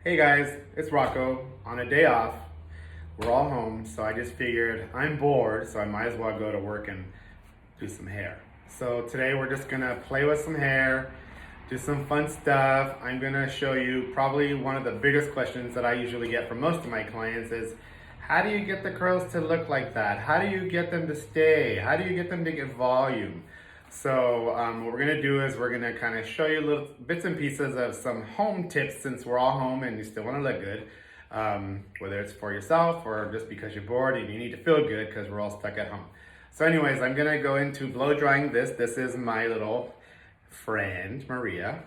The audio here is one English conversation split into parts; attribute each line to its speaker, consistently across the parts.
Speaker 1: Hey guys, it's Rocco. On a day off, we're all home, so I just figured I'm bored, so I might as well go to work and do some hair. So today we're just gonna play with some hair, do some fun stuff. I'm gonna show you probably one of the biggest questions that I usually get from most of my clients is, how do you get the curls to look like that? How do you get them to stay? How do you get them to get volume? So what we're gonna do is we're gonna kind of show you little bits and pieces of some home tips since we're all home and you still wanna look good. Whether it's for yourself or just because you're bored and you need to feel good because we're all stuck at home. So anyways, I'm gonna go into blow drying this. This is my little friend, Maria.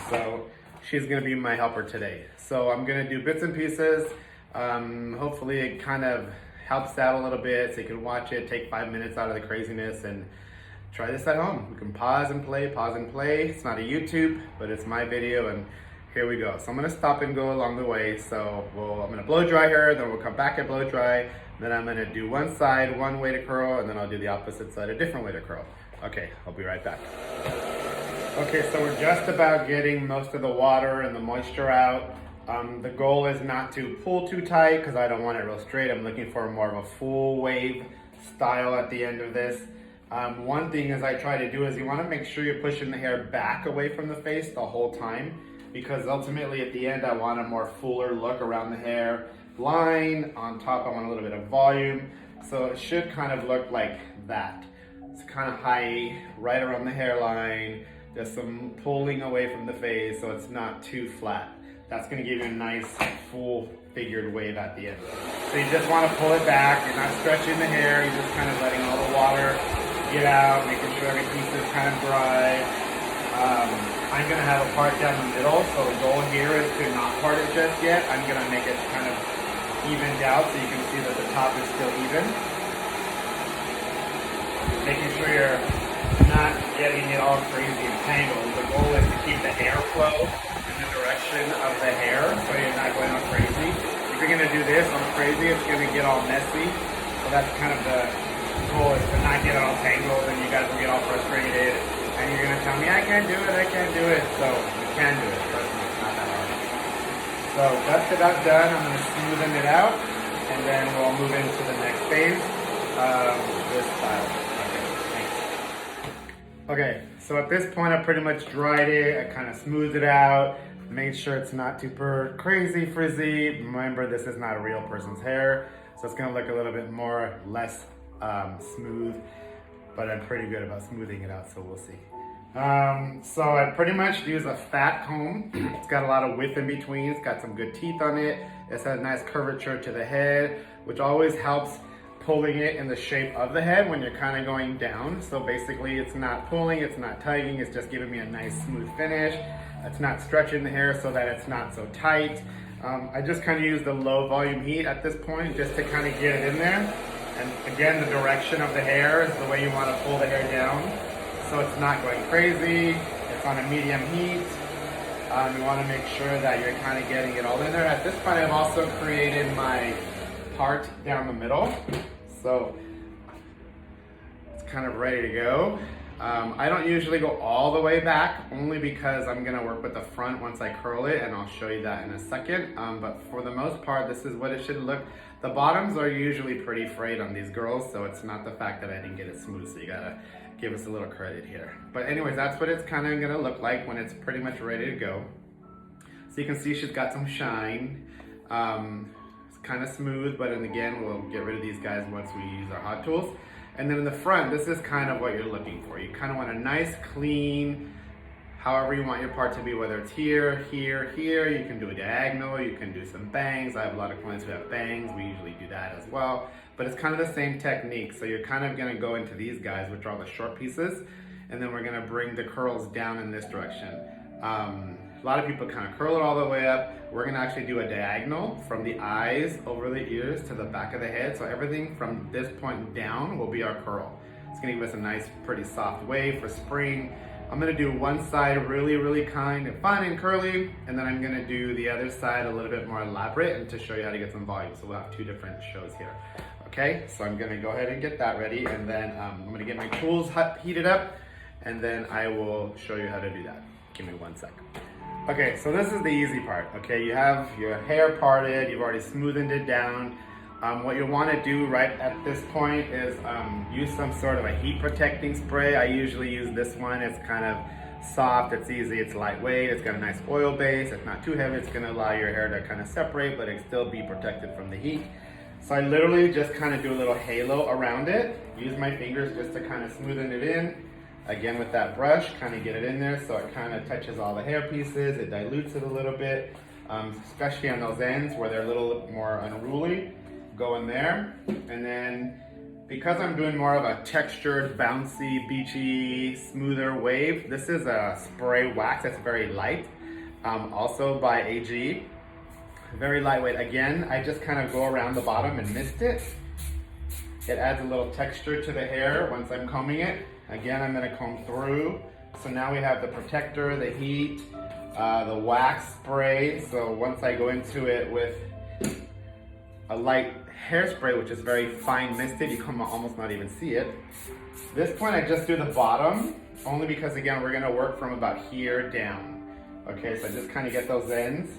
Speaker 1: So she's gonna be my helper today. So I'm gonna do bits and pieces. Hopefully it kind of helps out a little bit so you can watch it, take 5 minutes out of the craziness and try this at home. We can pause and play. It's not a YouTube, but it's my video and here we go. So I'm gonna stop and go along the way. So I'm gonna blow dry her, then we'll come back and blow dry. Then I'm gonna do one side, one way to curl, and then I'll do the opposite side, a different way to curl. Okay, I'll be right back. Okay, so we're just about getting most of the water and the moisture out. The goal is not to pull too tight because I don't want it real straight. I'm looking for more of a full wave style at the end of this. One thing is I try to do is you want to make sure you're pushing the hair back away from the face the whole time, because ultimately at the end I want a more fuller look around the hair line. On top I want a little bit of volume, so it should kind of look like that. It's kind of high right around the hairline, just some pulling away from the face so it's not too flat. That's going to give you a nice full figured wave at the end. So you just want to pull it back. You're not stretching the hair. You're just kind of letting all the water get out, making sure every piece is kind of dry. I'm going to have a part down the middle, so the goal here is to not part it just yet. I'm going to make it kind of evened out so you can see that the top is still even. Making sure you're not getting it all crazy and tangled. The goal is to keep the airflow in the direction of the hair so you're not going all crazy. If you're going to do this all crazy, it's going to get all messy. So that's kind of the goal, is to not get all tangled and you guys will get all frustrated and you're going to tell me, I can't do it. So you can do it. Trust me, it's not that hard. So that's it, that's done. I'm going to smoothen it out and then we'll move into the next phase of this style. Okay, so at this point I pretty much dried it. I kind of smoothed it out, made sure it's not super crazy frizzy. Remember, this is not a real person's hair, so it's gonna look a little bit less smooth, but I'm pretty good about smoothing it out, so we'll see. So I pretty much use a fat comb. It's got a lot of width in between. It's got some good teeth on it. It's got a nice curvature to the head, which always helps pulling it in the shape of the head when you're kind of going down. So basically it's not pulling, it's not tugging, it's just giving me a nice smooth finish. It's not stretching the hair so that it's not so tight. I just kind of use the low volume heat at this point just to kind of get it in there. And again, the direction of the hair is the way you want to pull the hair down. So it's not going crazy, it's on a medium heat. You want to make sure that you're kind of getting it all in there. At this point I've also created my part down the middle. So it's kind of ready to go. I don't usually go all the way back, only because I'm gonna work with the front once I curl it, and I'll show you that in a second. But for the most part, this is what it should look. The bottoms are usually pretty frayed on these girls, so it's not the fact that I didn't get it smooth, so you gotta give us a little credit here. But anyways, that's what it's kind of gonna look like when it's pretty much ready to go. So you can see she's got some shine. Kind of smooth, but then again, we'll get rid of these guys once we use our hot tools. And then in the front, this is kind of what you're looking for. You kind of want a nice, clean, however you want your part to be, whether it's here, here, here. You can do a diagonal, you can do some bangs. I have a lot of clients who have bangs. We usually do that as well. But it's kind of the same technique. So you're kind of gonna go into these guys, which are the short pieces, and then we're gonna bring the curls down in this direction. A lot of people kind of curl it all the way up. We're gonna actually do a diagonal from the eyes over the ears to the back of the head. So everything from this point down will be our curl. It's gonna give us a nice, pretty soft wave for spring. I'm gonna do one side really, really kind of fun and curly, and then I'm gonna do the other side a little bit more elaborate and to show you how to get some volume. So we'll have two different shows here. Okay, so I'm gonna go ahead and get that ready, and then I'm gonna get my tools heated up, and then I will show you how to do that. Give me 1 sec. Okay, so this is the easy part. Okay, you have your hair parted, you've already smoothened it down. What you'll want to do right at this point is use some sort of a heat protecting spray. I usually use this one. It's kind of soft, it's easy, it's lightweight, it's got a nice oil base, it's not too heavy, it's going to allow your hair to kind of separate, but it still be protected from the heat. So I literally just kind of do a little halo around it, use my fingers just to kind of smoothen it in. Again with that brush, kind of get it in there so it kind of touches all the hair pieces, it dilutes it a little bit, especially on those ends where they're a little more unruly. Go in there, and then because I'm doing more of a textured, bouncy, beachy, smoother wave, this is a spray wax that's very light, also by AG. Very lightweight. Again, I just kind of go around the bottom and mist it. It adds a little texture to the hair once I'm combing it. Again, I'm going to comb through. So now we have the protector, the heat, the wax spray. So once I go into it with a light hairspray, which is very fine misted, you can almost not even see it. This point I just do the bottom, only because again, we're going to work from about here down. Okay, so I just kind of get those ends.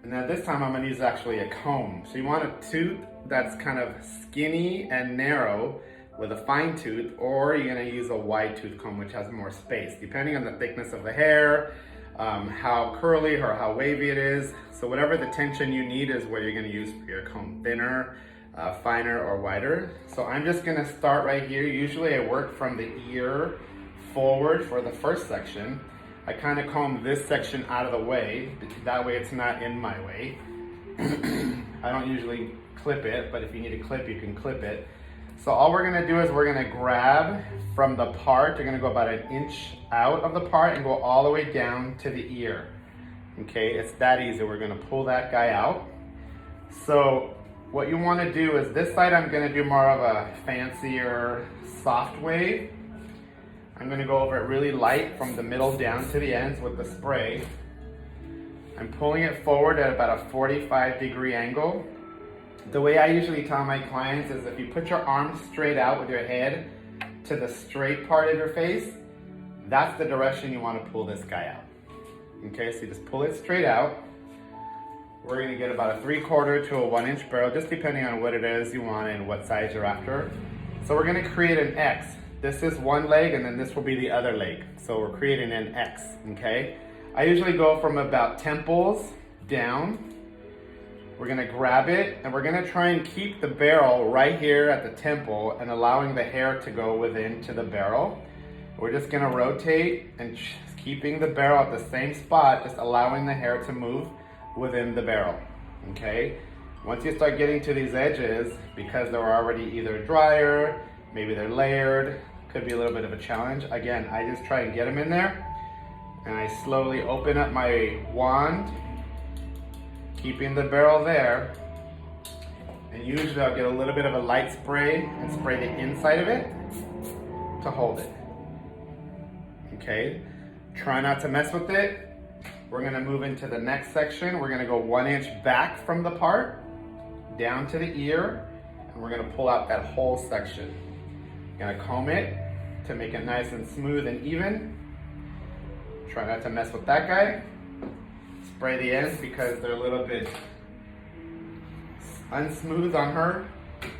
Speaker 1: And then this time I'm going to use actually a comb. So you want a tooth that's kind of skinny and narrow with a fine tooth, or you're going to use a wide tooth comb which has more space, depending on the thickness of the hair, how curly or how wavy it is. So whatever the tension you need is what you're going to use for your comb, thinner, finer, or wider. So I'm just going to start right here. Usually I work from the ear forward for the first section. I kind of comb this section out of the way, that way it's not in my way. I don't usually clip it, but if you need a clip, you can clip it. So all we're gonna do is we're gonna grab from the part, you're gonna go about an inch out of the part and go all the way down to the ear. Okay, it's that easy. We're gonna pull that guy out. So what you wanna do is this side I'm gonna do more of a fancier soft wave. I'm going to go over it really light from the middle down to the ends with the spray. I'm pulling it forward at about a 45-degree angle. The way I usually tell my clients is if you put your arms straight out with your head to the straight part of your face, that's the direction you want to pull this guy out. Okay, so you just pull it straight out. We're going to get about a 3/4 to a 1-inch barrel, just depending on what it is you want and what size you're after. So we're going to create an X. This is one leg and then this will be the other leg. So we're creating an X, okay? I usually go from about temples down. We're gonna grab it and we're gonna try and keep the barrel right here at the temple and allowing the hair to go within to the barrel. We're just gonna rotate and keeping the barrel at the same spot, just allowing the hair to move within the barrel, okay? Once you start getting to these edges, because they're already either drier, maybe they're layered, could be a little bit of a challenge. Again, I just try and get them in there and I slowly open up my wand, keeping the barrel there. And usually I'll get a little bit of a light spray and spray the inside of it to hold it. Okay, try not to mess with it. We're gonna move into the next section. We're gonna go 1 inch back from the part, down to the ear, and we're gonna pull out that whole section. Gonna comb it to make it nice and smooth and even. Try not to mess with that guy. Spray the ends because they're a little bit unsmooth on her.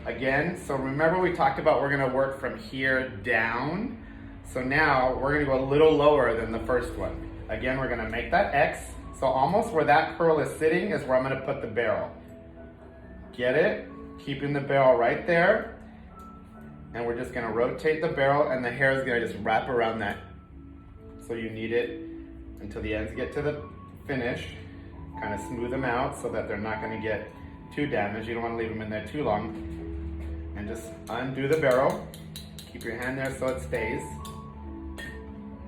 Speaker 1: Again, so remember we talked about we're gonna work from here down. So now we're gonna go a little lower than the first one. Again, we're gonna make that X. So almost where that curl is sitting is where I'm gonna put the barrel. Get it? Keeping the barrel right there. And we're just gonna rotate the barrel and the hair is gonna just wrap around that. So you need it until the ends get to the finish. Kind of smooth them out so that they're not gonna get too damaged. You don't wanna leave them in there too long. And just undo the barrel. Keep your hand there so it stays.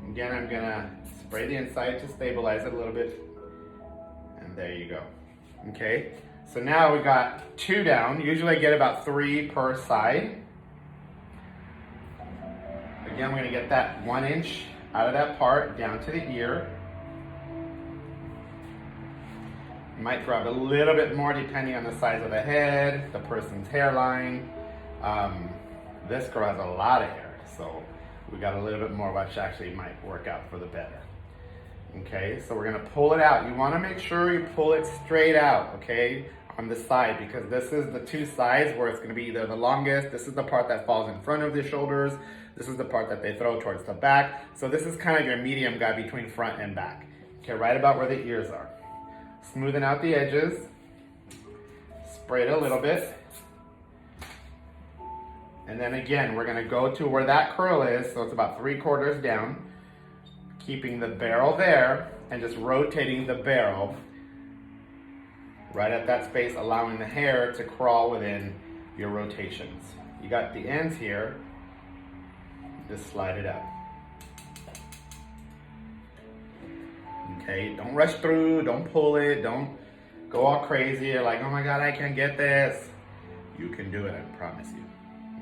Speaker 1: Again, I'm gonna spray the inside to stabilize it a little bit. And there you go. Okay, so now we got 2 down. Usually I get about 3 per side. Again, we're gonna get that 1 inch out of that part down to the ear. You might grab a little bit more depending on the size of the head, the person's hairline. This girl has a lot of hair, so we got a little bit more, which actually might work out for the better. Okay, so we're gonna pull it out. You wanna make sure you pull it straight out, okay, on the side, because this is the two sides where it's gonna be either the longest, this is the part that falls in front of the shoulders, this is the part that they throw towards the back. So this is kind of your medium guy between front and back. Okay, right about where the ears are. Smoothing out the edges, spray it a little bit. And then again, we're gonna go to where that curl is, so it's about 3/4 down, keeping the barrel there and just rotating the barrel right at that space, allowing the hair to crawl within your rotations. You got the ends here, just slide it out. Okay, don't rush through, don't pull it, don't go all crazy. You're like, oh my God, I can't get this. You can do it, I promise you.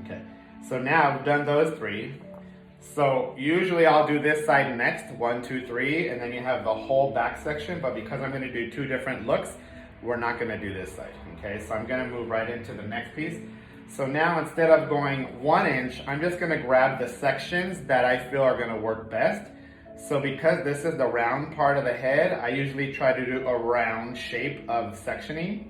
Speaker 1: Okay, so now I've done those three. So usually I'll do this side next, 1, 2, 3, and then you have the whole back section, but because I'm gonna do two different looks, we're not gonna do this side, okay? So I'm gonna move right into the next piece. So now instead of going 1 inch, I'm just gonna grab the sections that I feel are gonna work best. So because this is the round part of the head, I usually try to do a round shape of sectioning.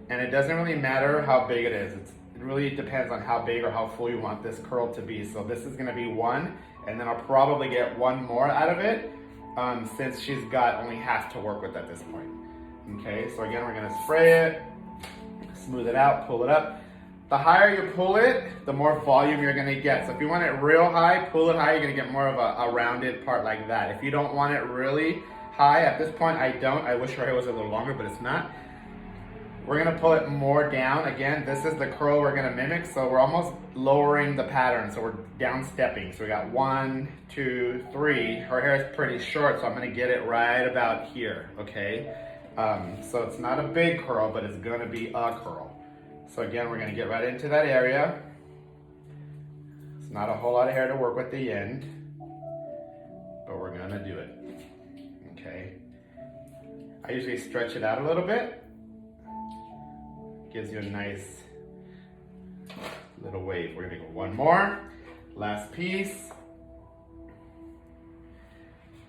Speaker 1: And it doesn't really matter how big it is. It really depends on how big or how full you want this curl to be. So this is gonna be 1, and then I'll probably get 1 more out of it since she's got only half to work with at this point. Okay, so again, we're gonna spray it, smooth it out, pull it up. The higher you pull it, the more volume you're gonna get. So if you want it real high, pull it high, you're gonna get more of a rounded part like that. If you don't want it really high, at this point I don't. I wish her hair was a little longer, but it's not. We're gonna pull it more down. Again, this is the curl we're gonna mimic, so we're almost lowering the pattern, so we're down stepping. So we got 1, 2, 3. Her hair is pretty short, so I'm gonna get it right about here, okay? So it's not a big curl, but it's gonna be a curl. So again, we're gonna get right into that area. It's not a whole lot of hair to work with the end, but we're gonna do it, okay? I usually stretch it out a little bit. Gives you a nice little wave. We're gonna go 1 more, last piece.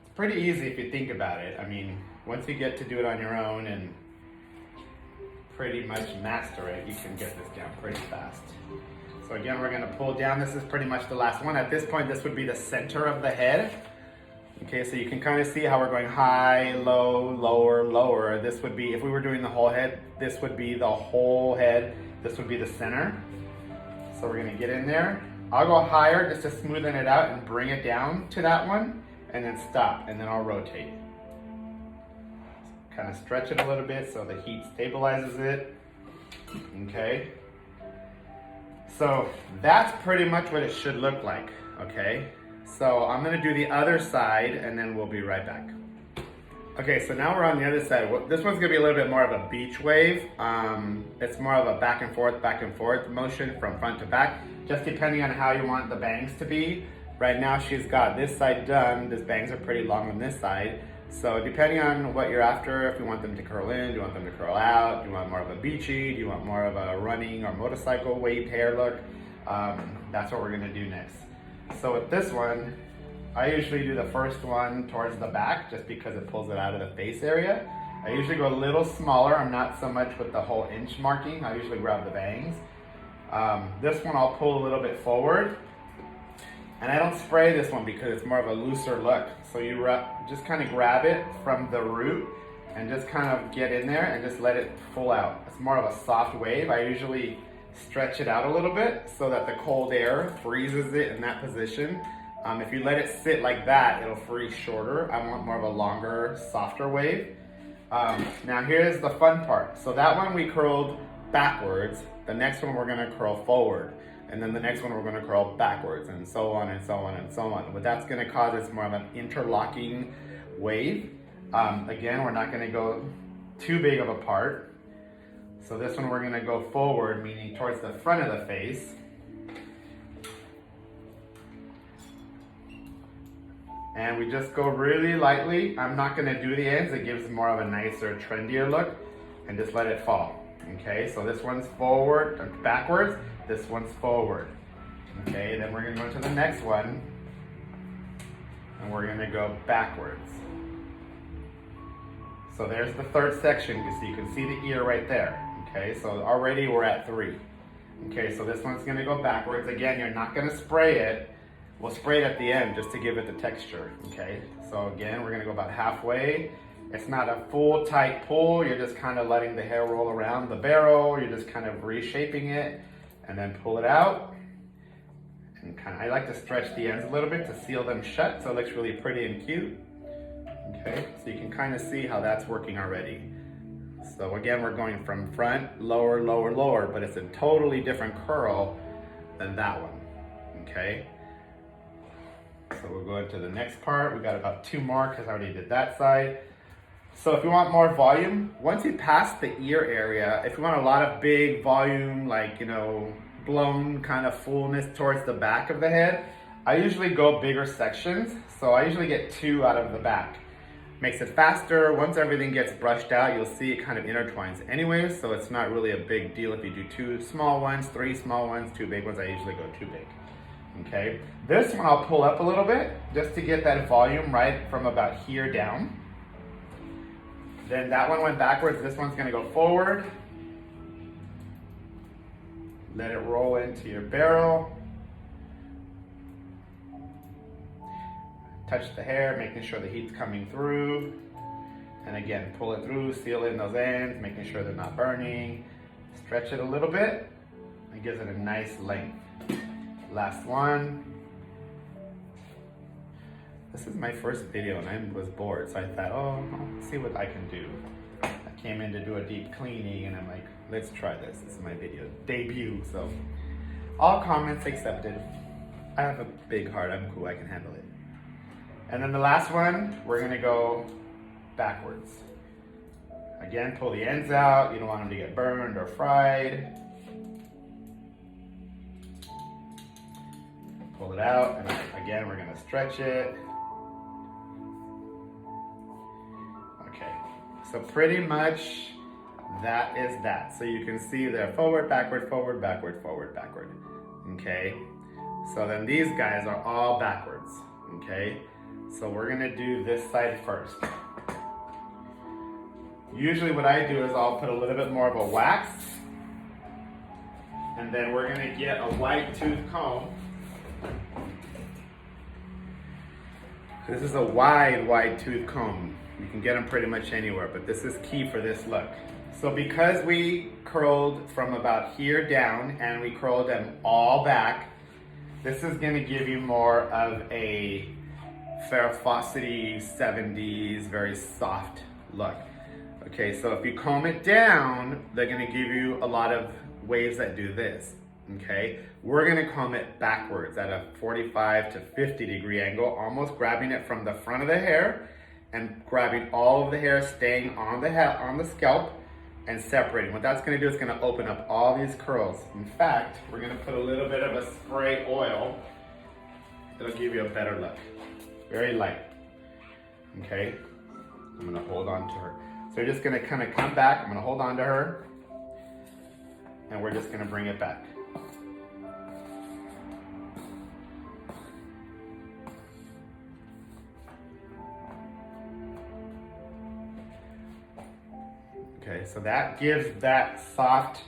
Speaker 1: It's pretty easy if you think about it. I mean, once you get to do it on your own and pretty much master it, you can get this down pretty fast. So again, we're gonna pull down. This is pretty much the last one. At this point, this would be the center of the head. Okay, so you can kind of see how we're going high, low, lower, lower. This would be, if we were doing the whole head, this would be the whole head. This would be the center. So we're gonna get in there. I'll go higher just to smoothen it out and bring it down to that one, and then stop, and then I'll rotate. Kind of stretch it a little bit so the heat stabilizes it. Okay. So that's pretty much what it should look like, okay? So I'm gonna do the other side and then we'll be right back. Okay, so now we're on the other side. This one's gonna be a little bit more of a beach wave. It's more of a back and forth motion from front to back, just depending on how you want the bangs to be. Right now she's got this side done. These bangs are pretty long on this side. So depending on what you're after, if you want them to curl in, do you want them to curl out, do you want more of a beachy, do you want more of a running or motorcycle waved hair look, that's what we're gonna do next. So with this one, I usually do the first one towards the back just because it pulls it out of the face area. I usually go a little smaller. I'm not so much with the whole inch marking. I usually grab the bangs. This one I'll pull a little bit forward. And I don't spray this one because it's more of a looser look. So you just kind of grab it from the root and just kind of get in there and just let it full out. It's more of a soft wave. I usually stretch it out a little bit so that the cold air freezes it in that position. If you let it sit like that, it'll freeze shorter. I want more of a longer, softer wave. Now here's the fun part. So that one we curled backwards. The next one we're gonna curl forward. And then the next one we're gonna curl backwards, and so on and so on and so on. What that's gonna cause is more of an interlocking wave. Again, we're not gonna go too big of a part. So this one we're gonna go forward, meaning towards the front of the face. And we just go really lightly. I'm not gonna do the ends. It gives more of a nicer, trendier look. And just let it fall. Okay, so this one's forward, backwards. This one's forward. Okay, then we're gonna go to the next one. And we're gonna go backwards. So there's the third section. So you can see the ear right there. Okay, so already we're at 3. Okay, so this one's gonna go backwards. Again, you're not gonna spray it. We'll spray it at the end just to give it the texture. Okay, so again, we're gonna go about halfway. It's not a full tight pull. You're just kind of letting the hair roll around the barrel. You're just kind of reshaping it and then pull it out. And I like to stretch the ends a little bit to seal them shut so it looks really pretty and cute. Okay, so you can kind of see how that's working already. So again, we're going from front, lower, lower, lower, but it's a totally different curl than that one, okay? So we'll go into the next part. We got about 2 more because I already did that side. So if you want more volume, once you pass the ear area, if you want a lot of big volume, like, you know, blown kind of fullness towards the back of the head, I usually go bigger sections. So I usually get 2 out of the back. Makes it faster. Once everything gets brushed out, you'll see it kind of intertwines anyway, so it's not really a big deal if you do 2 small ones, 3 small ones, 2 big ones. I usually go 2 big. Okay, this one I'll pull up a little bit just to get that volume right from about here down. Then that one went backwards. This one's gonna go forward. Let it roll into your barrel. Touch the hair, making sure the heat's coming through. And again, pull it through, seal in those ends, making sure they're not burning. Stretch it a little bit. It gives it a nice length. Last one. This is my first video and I was bored, so I thought, oh, I'll see what I can do. I came in to do a deep cleaning and I'm like, let's try this. This is my video debut, so all comments accepted. I have a big heart, I'm cool, I can handle it. And then the last one, we're gonna go backwards. Again, pull the ends out. You don't want them to get burned or fried. Pull it out, and again, we're gonna stretch it. Okay, so pretty much that is that. So you can see they're forward, backward, forward, backward, forward, backward. Okay, so then these guys are all backwards. Okay. So we're gonna do this side first. Usually what I do is I'll put a little bit more of a wax, and then we're gonna get a white tooth comb. This is a wide tooth comb. You can get them pretty much anywhere, but this is key for this look. So because we curled from about here down and we curled them all back, this is gonna give you more of a Farrah 70s, very soft look. Okay, so if you comb it down, they're gonna give you a lot of waves that do this, okay? We're gonna comb it backwards at a 45 to 50 degree angle, almost grabbing it from the front of the hair and grabbing all of the hair, staying on the head, on the scalp, and separating. What that's gonna do is gonna open up all these curls. In fact, we're gonna put a little bit of a spray oil. It'll give you a better look. Very light, okay? I'm gonna hold on to her. So you're just gonna kind of come back, I'm gonna hold on to her, and we're just gonna bring it back. Okay, so that gives that soft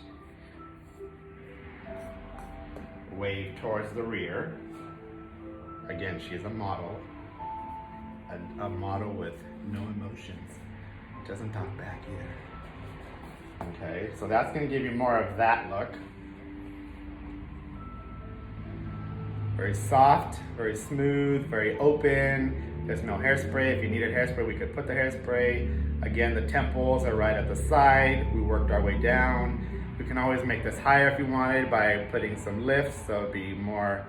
Speaker 1: wave towards the rear. Again, she's a model. A model with no emotions. Doesn't talk back either. Okay, so that's gonna give you more of that look. Very soft, very smooth, very open. There's no hairspray. If you needed hairspray, we could put the hairspray. Again, the temples are right at the side. We worked our way down. We can always make this higher if you wanted by putting some lifts, so it'd be more,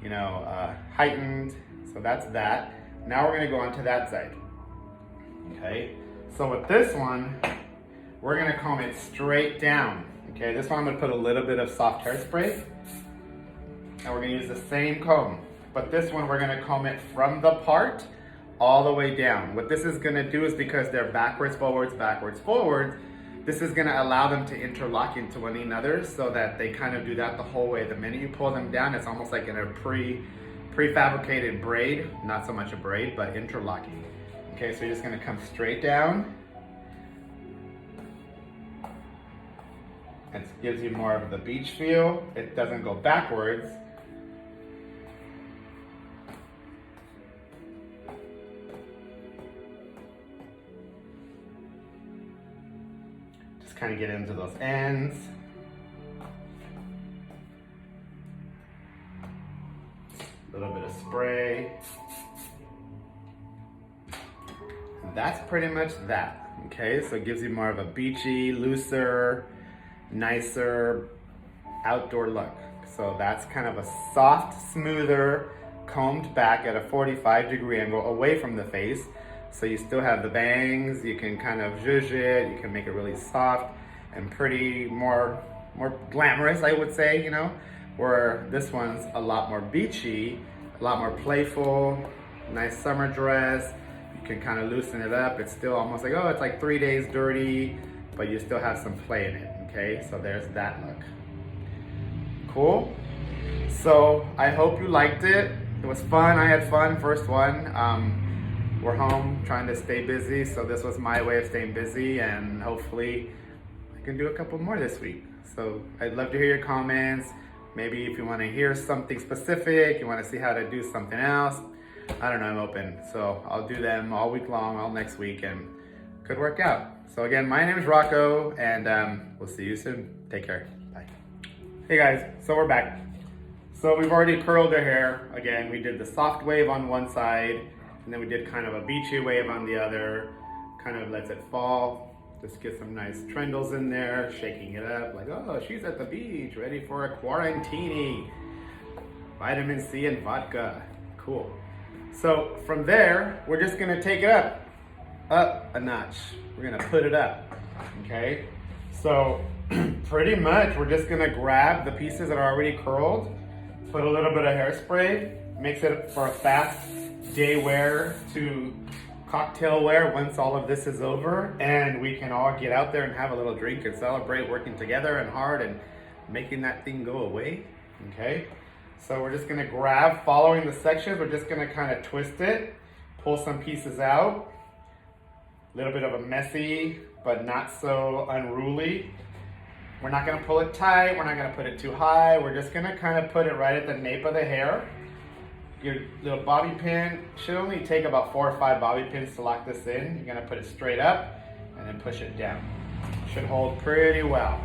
Speaker 1: you know, heightened. So that's that. Now we're gonna go on to that side. Okay, so with this one, we're gonna comb it straight down. Okay, this one I'm gonna put a little bit of soft hairspray, and we're gonna use the same comb. But this one, we're gonna comb it from the part all the way down. What this is gonna do is, because they're backwards, forwards, this is gonna allow them to interlock into one another so that they kind of do that the whole way. The minute you pull them down, it's almost like in a prefabricated braid, not so much a braid, but interlocking. Okay, so you're just gonna come straight down, It gives you more of the beach feel. It doesn't go backwards. Just kind of get into those ends. A little bit of spray. And that's pretty much that. Okay, so it gives you more of a beachy, looser, nicer outdoor look. So that's kind of a soft, smoother, combed back at a 45-degree angle away from the face. So you still have the bangs, you can kind of zhuzh it, you can make it really soft and pretty, more glamorous, I would say, you know, where this one's a lot more beachy, a lot more playful, nice summer dress. You can kind of loosen it up. It's still almost like, oh, it's like 3 days dirty, but you still have some play in it, okay? So there's that look. Cool? So I hope you liked it. It was fun, I had fun, first one. We're home trying to stay busy, so this was my way of staying busy, and hopefully I can do a couple more this week. So I'd love to hear your comments. Maybe if you want to hear something specific, you want to see how to do something else, I don't know, I'm open. So I'll do them all week long, all next week, and could work out. So again, my name is Rocco, and we'll see you soon. Take care. Bye. Hey guys, so we're back. So we've already curled their hair. Again, we did the soft wave on one side, and then we did kind of a beachy wave on the other. Kind of lets it fall. Just get some nice trendles in there, shaking it up like, oh, she's at the beach, ready for a quarantini. Vitamin C and vodka. Cool. So from there, we're just gonna take it up a notch. We're gonna put it up, okay? So pretty much we're just gonna grab the pieces that are already curled, put a little bit of hairspray, makes it for a fast day wear to cocktail wear once all of this is over, and we can all get out there and have a little drink and celebrate working together and hard and making that thing go away, okay? So we're just gonna grab, following the sections, we're just gonna kind of twist it, pull some pieces out, a little bit of a messy, but not so unruly. We're not gonna pull it tight, we're not gonna put it too high, we're just gonna kind of put it right at the nape of the hair. Your little bobby pin should only take about 4 or 5 bobby pins to lock this in. You're gonna put it straight up and then push it down. Should hold pretty well.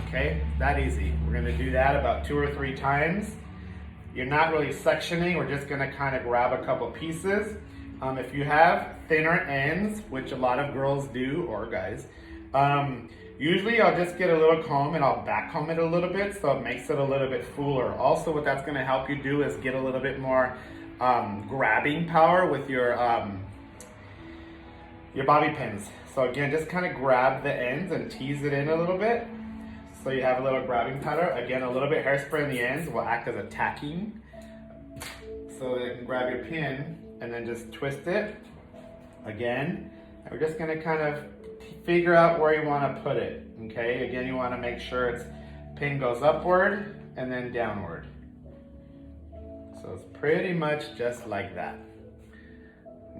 Speaker 1: Okay, that easy. We're gonna do that about 2 or 3 times. You're not really sectioning, we're just gonna kind of grab a couple pieces. If you have thinner ends, which a lot of girls do, or guys, usually I'll just get a little comb and I'll back comb it a little bit so it makes it a little bit fuller. Also, what that's gonna help you do is get a little bit more grabbing power with your bobby pins. So again, just kind of grab the ends and tease it in a little bit. So you have a little grabbing powder. Again, a little bit hairspray in the ends will act as a tacking. So you can grab your pin and then just twist it again. And we're just gonna kind of figure out where you wanna put it, okay? Again, you wanna make sure its pin goes upward and then downward. So it's pretty much just like that.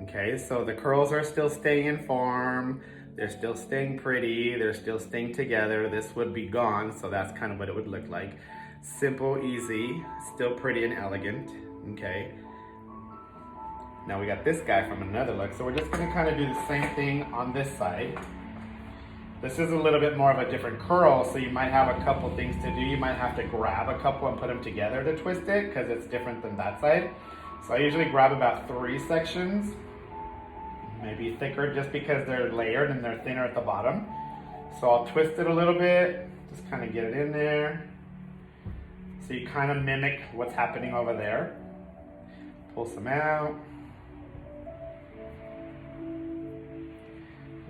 Speaker 1: Okay, so the curls are still staying in form. They're still staying pretty, they're still staying together. This would be gone, so that's kind of what it would look like. Simple, easy, still pretty and elegant, okay? Now we got this guy from another look, so we're just gonna kind of do the same thing on this side. This is a little bit more of a different curl, so you might have a couple things to do. You might have to grab a couple and put them together to twist it, because it's different than that side. So I usually grab about 3 sections. Maybe thicker just because they're layered and they're thinner at the bottom. So I'll twist it a little bit, just kind of get it in there. So you kind of mimic what's happening over there. Pull some out.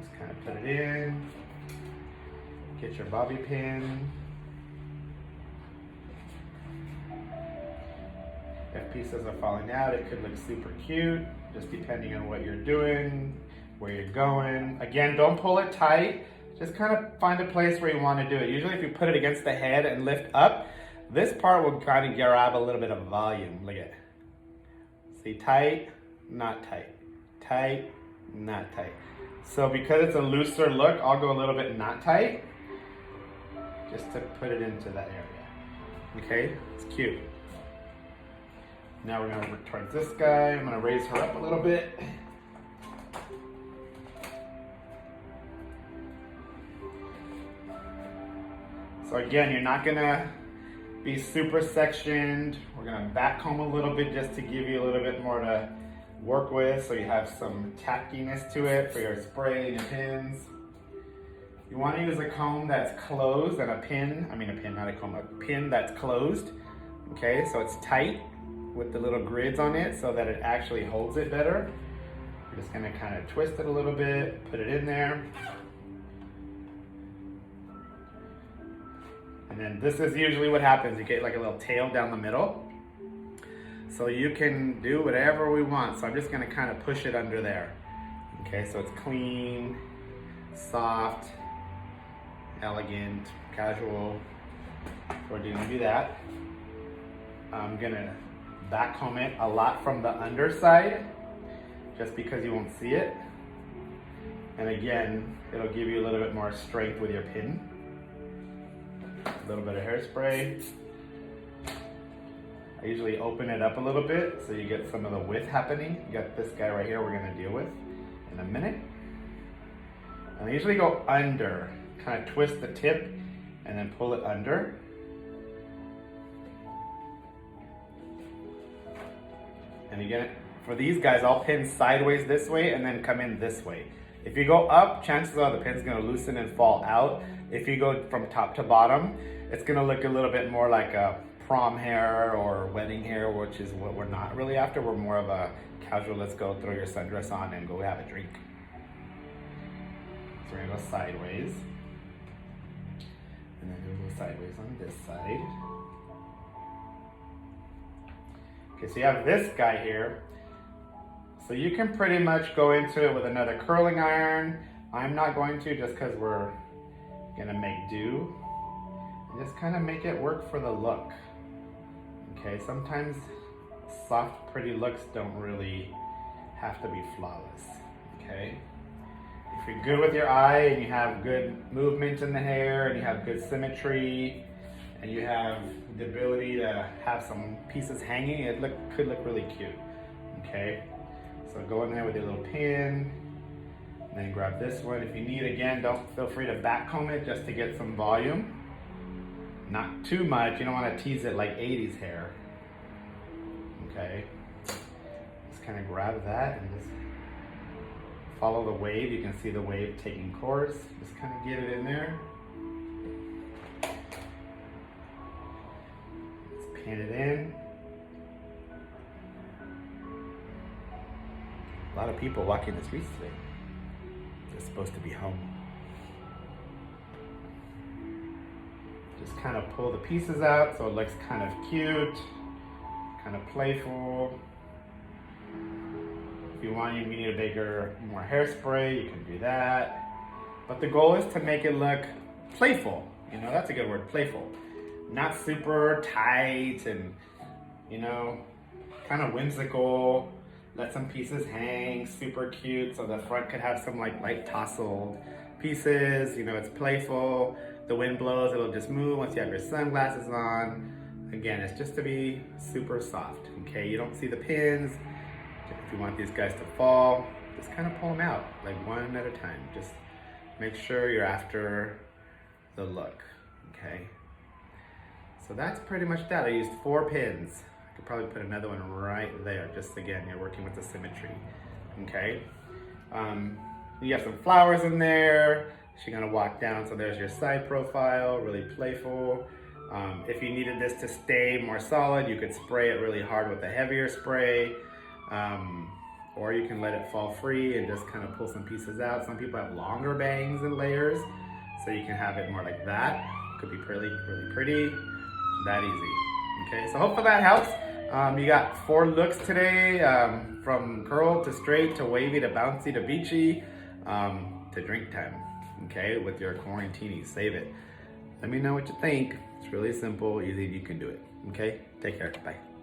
Speaker 1: Just kind of put it in. Get your bobby pin. If pieces are falling out, it could look super cute, just depending on what you're doing, where you're going. Again, don't pull it tight. Just kind of find a place where you want to do it. Usually if you put it against the head and lift up, this part will kind of grab a little bit of volume. Look at it. See, tight, not tight. Tight, not tight. So because it's a looser look, I'll go a little bit not tight. just to put it into that area. Okay, it's cute. Now we're gonna work towards this guy. I'm gonna raise her up a little bit. So again, you're not gonna be super sectioned. We're gonna back comb a little bit just to give you a little bit more to work with, so you have some tackiness to it for your spray and your pins. You want to use a comb that's closed and a pin that's closed. Okay, so it's tight with the little grids on it so that it actually holds it better. You're just gonna kind of twist it a little bit, put it in there. And then this is usually what happens. You get like a little tail down the middle. So you can do whatever we want. So I'm just gonna kind of push it under there. Okay, so it's clean, soft, elegant, casual. We're gonna do that. I'm gonna back comb it a lot from the underside, just because you won't see it. And again, it'll give you a little bit more strength with your pin. A little bit of hairspray. I usually open it up a little bit so you get some of the width happening. You got this guy right here we're gonna deal with in a minute. And I usually go under, kind of twist the tip and then pull it under. And again, for these guys, I'll pin sideways this way and then come in this way. If you go up, chances are the pin's gonna loosen and fall out. If you go from top to bottom, it's gonna look a little bit more like a prom hair or wedding hair, which is what we're not really after. We're more of a casual, let's go throw your sundress on and go have a drink. So we're gonna go sideways. And then we'll go sideways on this side. Okay, so you have this guy here. So you can pretty much go into it with another curling iron. I'm not going to, just because we're gonna make do. And just kind of make it work for the look. Okay, sometimes soft, pretty looks don't really have to be flawless, okay? If you're good with your eye and you have good movement in the hair and you have good symmetry and you have the ability to have some pieces hanging, it could look really cute, okay? So go in there with your little pin and then grab this one. If you need, again, don't feel free to back comb it just to get some volume. Not too much, you don't want to tease it like 80s hair. Okay, just kind of grab that and just follow the wave. You can see the wave taking course. Just kind of get it in there. Let's pin it in. A lot of people walking the streets today. They're supposed to be home. Just kind of pull the pieces out so it looks kind of cute, kind of playful. If you want, you need a bigger, more hairspray, you can do that. But the goal is to make it look playful. You know, that's a good word, playful. Not super tight and, you know, kind of whimsical. Let some pieces hang, super cute. So the front could have some like light tousled pieces. You know, it's playful. The wind blows, it'll just move once you have your sunglasses on. Again, it's just to be super soft, okay? You don't see the pins. If you want these guys to fall, just kind of pull them out, like one at a time. Just make sure you're after the look, okay? So that's pretty much that. I used 4 pins. I could probably put another one right there. Just again, you're working with the symmetry, okay? You have some flowers in there. She's gonna walk down, so there's your side profile, really playful. If you needed this to stay more solid, you could spray it really hard with a heavier spray, or you can let it fall free and just kind of pull some pieces out. Some people have longer bangs and layers, so you can have it more like that. Could be really, really pretty, that easy. Okay, so hopefully that helps. You got 4 looks today, from curl to straight to wavy to bouncy to beachy to drink time. Okay, with your quarantini, save it. Let me know what you think. It's really simple, easy, you can do it. Okay, take care, bye.